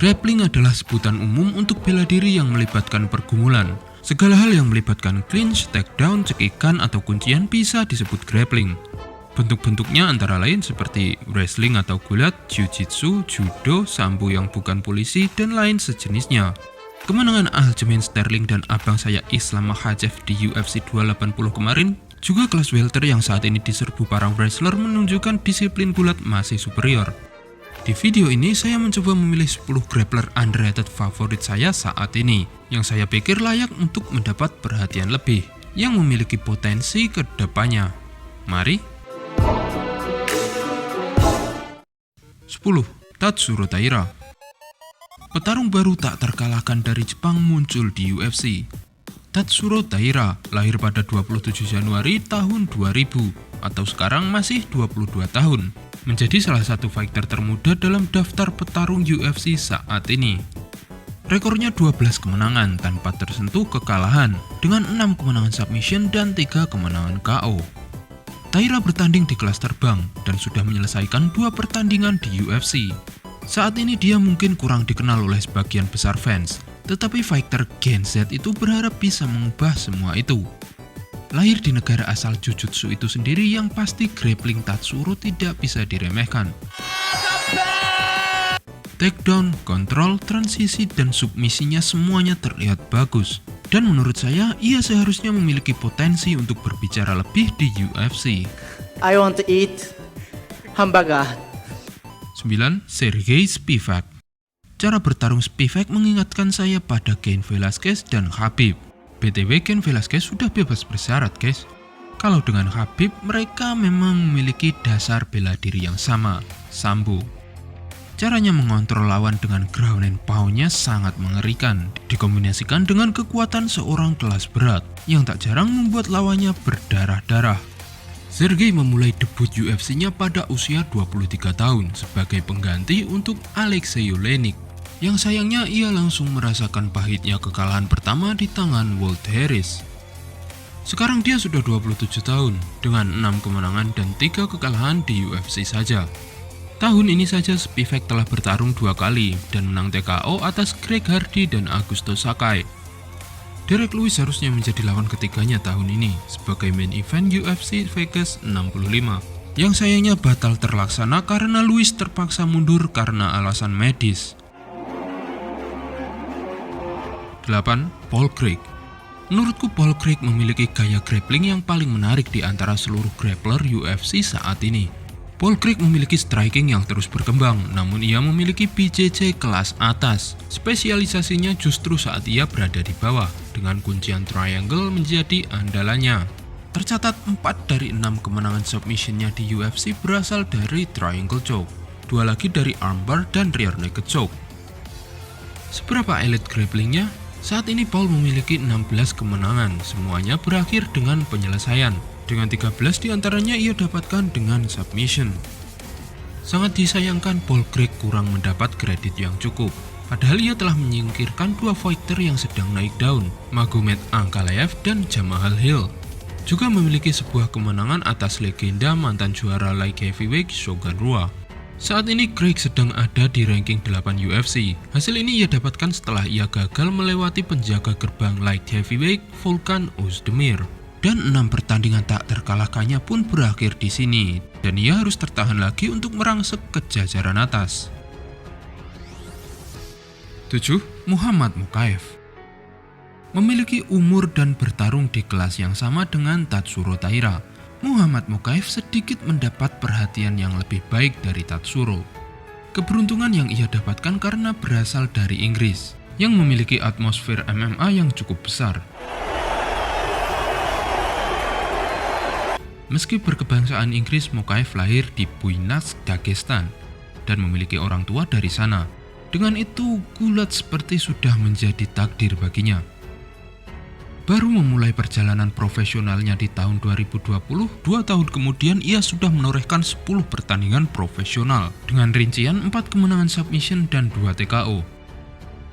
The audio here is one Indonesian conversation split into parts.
Grappling adalah sebutan umum untuk bela diri yang melibatkan pergumulan. Segala hal yang melibatkan clinch, takedown, cekikan, atau kuncian bisa disebut grappling. Bentuk-bentuknya antara lain seperti wrestling atau gulat, jiu-jitsu, judo, sambo yang bukan polisi, dan lain sejenisnya. Kemenangan Aljamain Sterling dan abang saya Islam Makhachev di UFC 280 kemarin, juga kelas welter yang saat ini diserbu para wrestler, menunjukkan disiplin gulat masih superior. Di video ini saya mencoba memilih 10 grappler underrated favorit saya saat ini, yang saya pikir layak untuk mendapat perhatian lebih, yang memiliki potensi ke depannya. Mari. 10. Tatsuro Taira. Petarung baru tak terkalahkan dari Jepang muncul di UFC. Tatsuro Taira lahir pada 27 Januari tahun 2000 atau sekarang masih 22 tahun. Menjadi salah satu fighter termuda dalam daftar petarung UFC saat ini. Rekornya 12 kemenangan tanpa tersentuh kekalahan dengan 6 kemenangan submission dan 3 kemenangan KO. Taira bertanding di kelas terbang dan sudah menyelesaikan 2 pertandingan di UFC. Saat ini dia mungkin kurang dikenal oleh sebagian besar fans, tetapi fighter Gen Z itu berharap bisa mengubah semua itu. Lahir di negara asal Jujutsu itu sendiri, yang pasti grappling Tatsuro tidak bisa diremehkan. Takedown, kontrol, transisi, dan submisinya semuanya terlihat bagus. Dan menurut saya, ia seharusnya memiliki potensi untuk berbicara lebih di UFC. I want to eat hamburger. 9. Sergey Spivak. Cara bertarung Spivak mengingatkan saya pada Cain Velasquez dan Khabib. BTW, Cain Velasquez sudah bebas bersyarat, guys. Kalau dengan Khabib, mereka memang memiliki dasar bela diri yang sama, sambo. Caranya mengontrol lawan dengan ground and pound-nya sangat mengerikan, dikombinasikan dengan kekuatan seorang kelas berat, yang tak jarang membuat lawannya berdarah-darah. Sergey memulai debut UFC-nya pada usia 23 tahun sebagai pengganti untuk Alexei Oleinik. Yang sayangnya ia langsung merasakan pahitnya kekalahan pertama di tangan Walt Harris. Sekarang dia sudah 27 tahun dengan 6 kemenangan dan 3 kekalahan di UFC saja. Tahun ini saja Spivak telah bertarung 2 kali dan menang TKO atas Greg Hardy dan Augusto Sakai. Derek Lewis harusnya menjadi lawan ketiganya tahun ini sebagai main event UFC Vegas 65. Yang sayangnya batal terlaksana karena Lewis terpaksa mundur karena alasan medis. 8. Paul Craig. Menurutku Paul Craig memiliki gaya grappling yang paling menarik di antara seluruh grappler UFC saat ini. Paul Craig memiliki striking yang terus berkembang, namun ia memiliki BJJ kelas atas. Spesialisasinya justru saat ia berada di bawah, dengan kuncian triangle menjadi andalannya. Tercatat 4 dari 6 kemenangan submissionnya di UFC berasal dari triangle choke, 2 lagi dari armbar dan rear naked choke. Seberapa elit grapplingnya? Saat ini Paul memiliki 16 kemenangan, semuanya berakhir dengan penyelesaian. Dengan 13 diantaranya ia dapatkan dengan submission. Sangat disayangkan Paul Craig kurang mendapat kredit yang cukup. Padahal ia telah menyingkirkan 2 fighter yang sedang naik daun, Magomed Ankalaev dan Jamahal Hill. Juga memiliki sebuah kemenangan atas legenda mantan juara light heavyweight Shogun Rua. Saat ini Craig sedang ada di ranking 8 UFC. Hasil ini ia dapatkan setelah ia gagal melewati penjaga gerbang light heavyweight Volkan Ozdemir. Dan 6 pertandingan tak terkalahkannya pun berakhir di sini. Dan ia harus tertahan lagi untuk merangsek ke jajaran atas. 7. Muhammad Mokaev. Memiliki umur dan bertarung di kelas yang sama dengan Tatsuro Taira, Muhammad Mokaev sedikit mendapat perhatian yang lebih baik dari Tatsuro. Keberuntungan yang ia dapatkan karena berasal dari Inggris, yang memiliki atmosfer MMA yang cukup besar. Meski berkebangsaan Inggris, Mokaev lahir di Buynaksk, Dagestan, dan memiliki orang tua dari sana. Dengan itu, gulat seperti sudah menjadi takdir baginya. Baru memulai perjalanan profesionalnya di tahun 2020, 2 tahun kemudian ia sudah menorehkan 10 pertandingan profesional dengan rincian 4 kemenangan submission dan 2 TKO.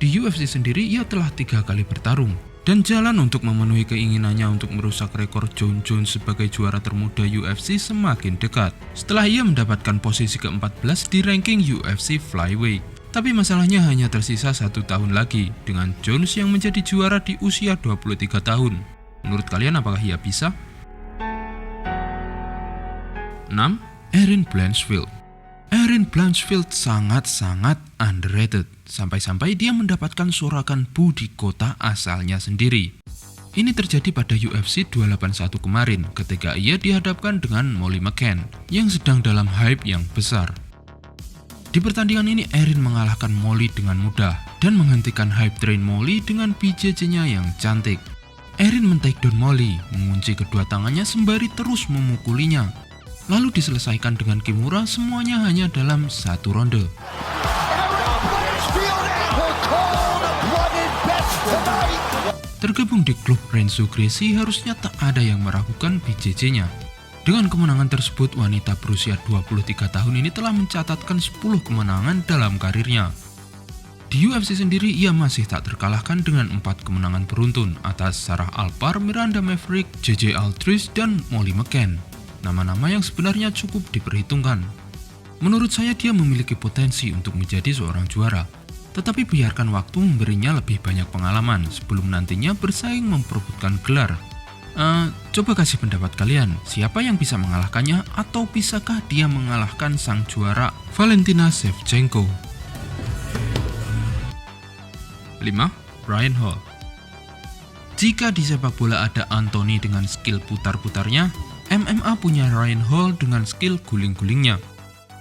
Di UFC sendiri ia telah 3 kali bertarung, dan jalan untuk memenuhi keinginannya untuk merusak rekor Jon Jones sebagai juara termuda UFC semakin dekat setelah ia mendapatkan posisi ke-14 di ranking UFC Flyweight. Tapi masalahnya hanya tersisa 1 tahun lagi dengan Jones yang menjadi juara di usia 23 tahun. Menurut kalian apakah ia bisa? 6. Erin Blanchfield. Erin Blanchfield sangat-sangat underrated, sampai-sampai dia mendapatkan sorakan bu di kota asalnya sendiri. Ini terjadi pada UFC 281 kemarin ketika ia dihadapkan dengan Molly McCann yang sedang dalam hype yang besar. Di pertandingan ini Erin mengalahkan Molly dengan mudah dan menghentikan hype train Molly dengan BJJ-nya yang cantik. Erin men-takedown Molly, mengunci kedua tangannya sembari terus memukulinya. Lalu diselesaikan dengan kimura, semuanya hanya dalam 1 ronde. Tergabung di klub Renzo Gracie, harusnya tak ada yang meragukan BJJ-nya. Dengan kemenangan tersebut, wanita berusia 23 tahun ini telah mencatatkan 10 kemenangan dalam karirnya. Di UFC sendiri, ia masih tak terkalahkan dengan 4 kemenangan beruntun atas Sarah Alpar, Miranda Maverick, JJ Aldrich, dan Molly McCann. Nama-nama yang sebenarnya cukup diperhitungkan. Menurut saya dia memiliki potensi untuk menjadi seorang juara. Tetapi biarkan waktu memberinya lebih banyak pengalaman sebelum nantinya bersaing memperebutkan gelar. Coba kasih pendapat kalian, siapa yang bisa mengalahkannya atau bisakah dia mengalahkan sang juara Valentina Shevchenko? 5. Ryan Hall. Jika di sepak bola ada Anthony dengan skill putar-putarnya, MMA punya Ryan Hall dengan skill guling-gulingnya.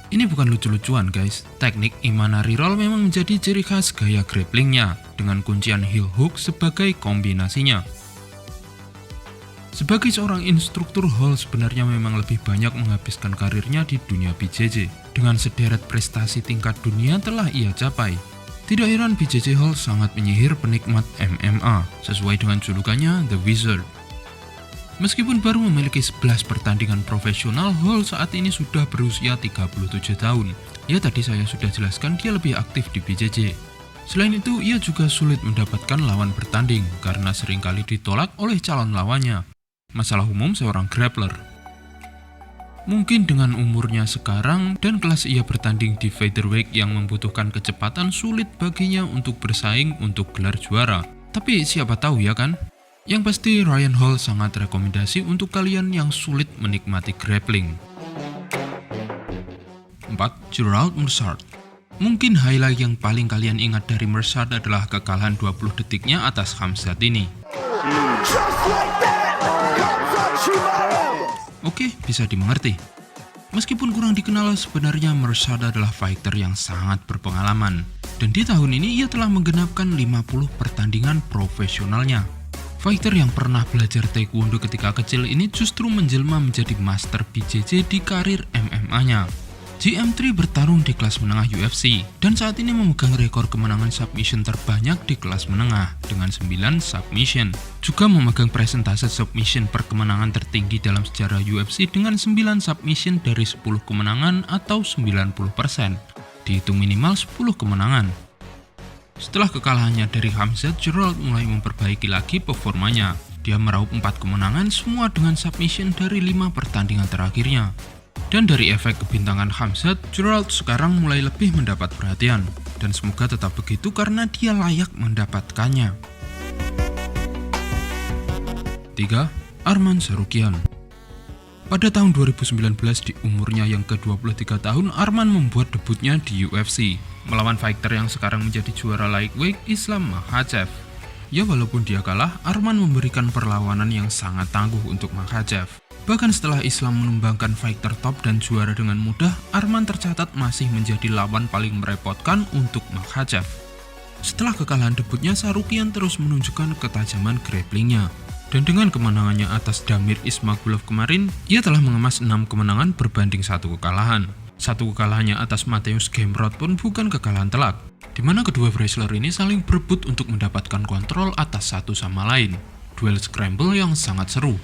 Ini bukan lucu-lucuan guys, teknik Imanari Roll memang menjadi ciri khas gaya grapplingnya dengan kuncian heel hook sebagai kombinasinya. Sebagai seorang instruktur, Hall sebenarnya memang lebih banyak menghabiskan karirnya di dunia BJJ. Dengan sederet prestasi tingkat dunia telah ia capai. Tidak heran BJJ Hall sangat menyihir penikmat MMA, sesuai dengan julukannya The Wizard. Meskipun baru memiliki 11 pertandingan profesional, Hall saat ini sudah berusia 37 tahun. Ya tadi saya sudah jelaskan dia lebih aktif di BJJ. Selain itu, ia juga sulit mendapatkan lawan bertanding karena seringkali ditolak oleh calon lawannya. Masalah umum seorang grappler. Mungkin dengan umurnya sekarang dan kelas ia bertanding di featherweight yang membutuhkan kecepatan, sulit baginya untuk bersaing untuk gelar juara. Tapi siapa tahu ya kan? Yang pasti Ryan Hall sangat rekomendasi untuk kalian yang sulit menikmati grappling. 4. Gerald Meerschaert. Mungkin highlight yang paling kalian ingat dari Meerschaert adalah kekalahan 20 detiknya atas Khamzat ini. Oke, bisa dimengerti. Meskipun kurang dikenal, sebenarnya Meerschaert adalah fighter yang sangat berpengalaman. Dan di tahun ini ia telah menggenapkan 50 pertandingan profesionalnya. Fighter yang pernah belajar taekwondo ketika kecil ini justru menjelma menjadi master BJJ di karir MMA-nya. GM3 bertarung di kelas menengah UFC dan saat ini memegang rekor kemenangan submission terbanyak di kelas menengah dengan 9 submission. Juga memegang presentase submission per kemenangan tertinggi dalam sejarah UFC dengan 9 submission dari 10 kemenangan atau 90%. Dihitung minimal 10 kemenangan. Setelah kekalahannya dari Khamzat, Gerald mulai memperbaiki lagi performanya. Dia meraup 4 kemenangan semua dengan submission dari 5 pertandingan terakhirnya. Dan dari efek kebintangan Khamzat, Gerald sekarang mulai lebih mendapat perhatian. Dan semoga tetap begitu karena dia layak mendapatkannya. 3. Arman Tsarukyan. Pada tahun 2019 di umurnya yang ke-23 tahun, Arman membuat debutnya di UFC. Melawan fighter yang sekarang menjadi juara lightweight, Islam Makhachev. Ya walaupun dia kalah, Arman memberikan perlawanan yang sangat tangguh untuk Makhachev. Bahkan setelah Islam menumbangkan fighter top dan juara dengan mudah, Arman tercatat masih menjadi lawan paling merepotkan untuk Makhachev. Setelah kekalahan debutnya, Tsarukyan terus menunjukkan ketajaman grapplingnya. Dan dengan kemenangannya atas Damir Ismagulov kemarin, ia telah mengemas 6 kemenangan berbanding 1 kekalahan. 1 kekalahannya atas Mateusz Gamrot pun bukan kekalahan telak, di mana kedua wrestler ini saling berebut untuk mendapatkan kontrol atas satu sama lain. Duel scramble yang sangat seru.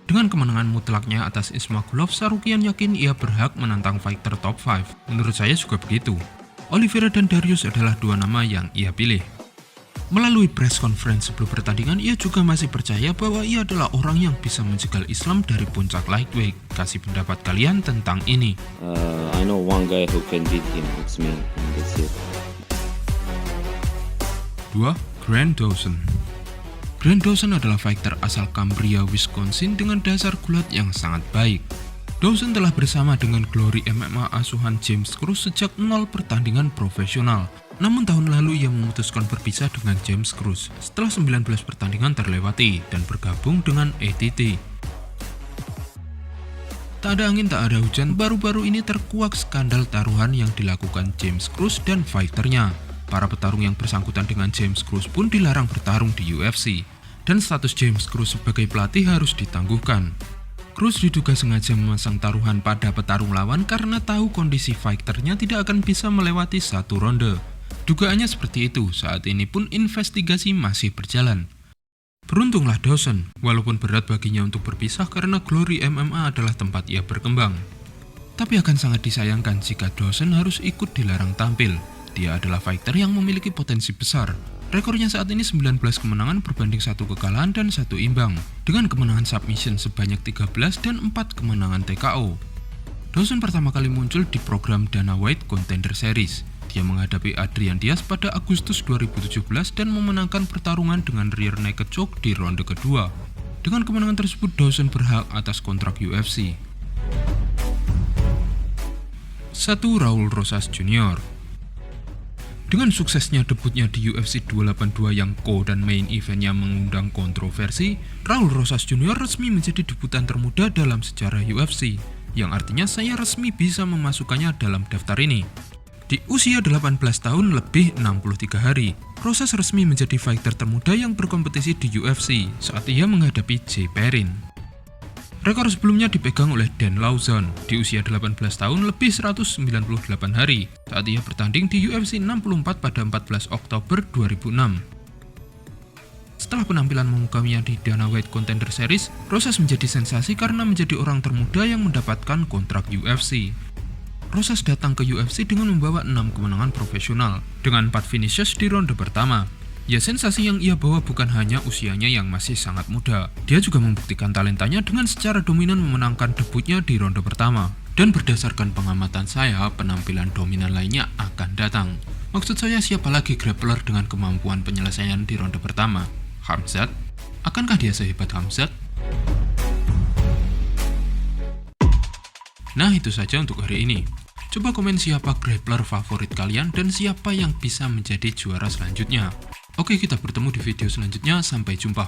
Dengan kemenangan mutlaknya atas Ismagulov, Tsarukyan yakin ia berhak menantang fighter top 5. Menurut saya juga begitu. Oliveira dan Darius adalah 2 nama yang ia pilih. Melalui press conference sebelum pertandingan, ia juga masih percaya bahwa ia adalah orang yang bisa menjegal Islam dari puncak lightweight. Kasih pendapat kalian tentang ini. I know one guy who can beat him. It's me. And that's it. kedua, Grant Dawson. Grant Dawson adalah fighter asal Cambria, Wisconsin dengan dasar gulat yang sangat baik. Dawson telah bersama dengan Glory MMA asuhan James Kruse sejak 0 pertandingan profesional. Namun tahun lalu ia memutuskan berpisah dengan James Kruse setelah 19 pertandingan terlewati dan bergabung dengan ATT. Tak ada angin tak ada hujan, baru-baru ini terkuak skandal taruhan yang dilakukan James Kruse dan fighternya. Para petarung yang bersangkutan dengan James Kruse pun dilarang bertarung di UFC. Dan status James Kruse sebagai pelatih harus ditangguhkan. Kruse diduga sengaja memasang taruhan pada petarung lawan karena tahu kondisi fighternya tidak akan bisa melewati satu ronde. Dugaannya seperti itu, saat ini pun investigasi masih berjalan. Beruntunglah Dawson, walaupun berat baginya untuk berpisah karena Glory MMA adalah tempat ia berkembang. Tapi akan sangat disayangkan jika Dawson harus ikut dilarang tampil. Dia adalah fighter yang memiliki potensi besar. Rekornya saat ini 19 kemenangan berbanding 1 kekalahan dan 1 imbang, dengan kemenangan submission sebanyak 13 dan 4 kemenangan TKO. Dawson pertama kali muncul di program Dana White Contender Series. Dia menghadapi Adrian Diaz pada Agustus 2017 dan memenangkan pertarungan dengan rear naked choke di ronde kedua. Dengan kemenangan tersebut, Dawson berhak atas kontrak UFC. 1. Raul Rosas Jr. Dengan suksesnya debutnya di UFC 282 yang dan main eventnya mengundang kontroversi, Raul Rosas Jr. resmi menjadi debutan termuda dalam sejarah UFC, yang artinya saya resmi bisa memasukkannya dalam daftar ini. Di usia 18 tahun lebih 63 hari, Rosas resmi menjadi fighter termuda yang berkompetisi di UFC saat ia menghadapi Jay Perrin. Rekor sebelumnya dipegang oleh Dan Lauzon di usia 18 tahun lebih 198 hari saat ia bertanding di UFC 64 pada 14 Oktober 2006. Setelah penampilan memukaminya di Dana White Contender Series, Rosas menjadi sensasi karena menjadi orang termuda yang mendapatkan kontrak UFC. Rosas datang ke UFC dengan membawa 6 kemenangan profesional dengan 4 finishes di ronde pertama. Ya, sensasi yang ia bawa bukan hanya usianya yang masih sangat muda. Dia juga membuktikan talentanya dengan secara dominan memenangkan debutnya di ronde pertama. Dan berdasarkan pengamatan saya, penampilan dominan lainnya akan datang. Maksud saya, siapa lagi grappler dengan kemampuan penyelesaian di ronde pertama? Khamzat? Akankah dia sehebat Khamzat? Nah, itu saja untuk hari ini. Coba komen siapa grappler favorit kalian dan siapa yang bisa menjadi juara selanjutnya. Oke, kita bertemu di video selanjutnya. Sampai jumpa.